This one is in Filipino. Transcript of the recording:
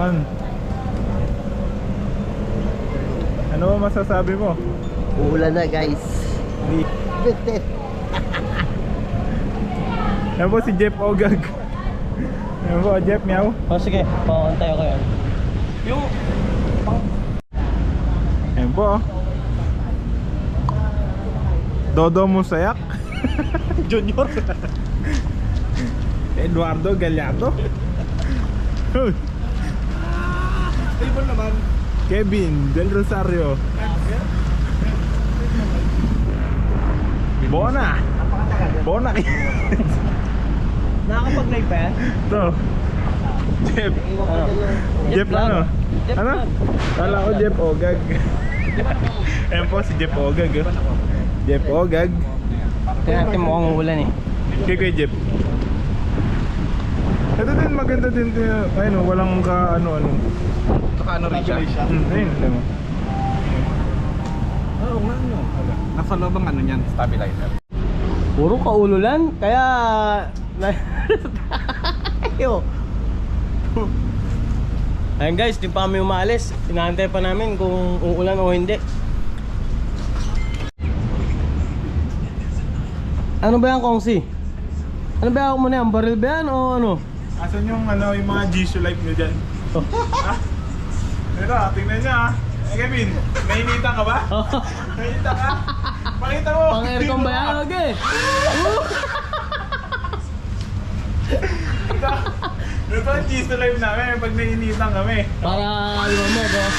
naman. Ano ba masasabi mo? Uulan na guys. Yan po si Jeff Ogag. Yan po, Jeff, meow. Oh, sige, pakantay ako yan. Yung... Yan po. Dodo Musayak. Junior. Eduardo Gallardo. Table naman. Kevin Del Rosario. Bona. Bona. Nakakapag-live pa yan? Ito. Jeff. Jeff vlog. ano? Jeff Ano? vlog. Kala ko Jeff Ogag. Ayan po si Jeff Ogag. Jeff Ogag. Tingnan natin mukhang ulan eh. Kay Jeff. Ito din maganda din. Ayun, walang ka ano-ano. Naka-ano rin siya? Ayun, alam mo. Oo nga ano. Nasa loob ang ano niyan, stabilizer. Puro kaululan, kaya... Ayo. Ayun guys, di pa kami umalis. Inaantay pa namin kung uulan o hindi. Ano ba yan, Kongsi? Ano ba yan muna yan? Baril ba yan o ano? Asan yung ano, yung mga Jisoo life nyo dyan? Ito, tingnan niya ah. Kevin, nainita ka ba? Nainita ka? Pakita mo! Pang aircon ba yan? Okay. Ito ang Jisoo life namin pag nainitan kami. Para lumamog oh.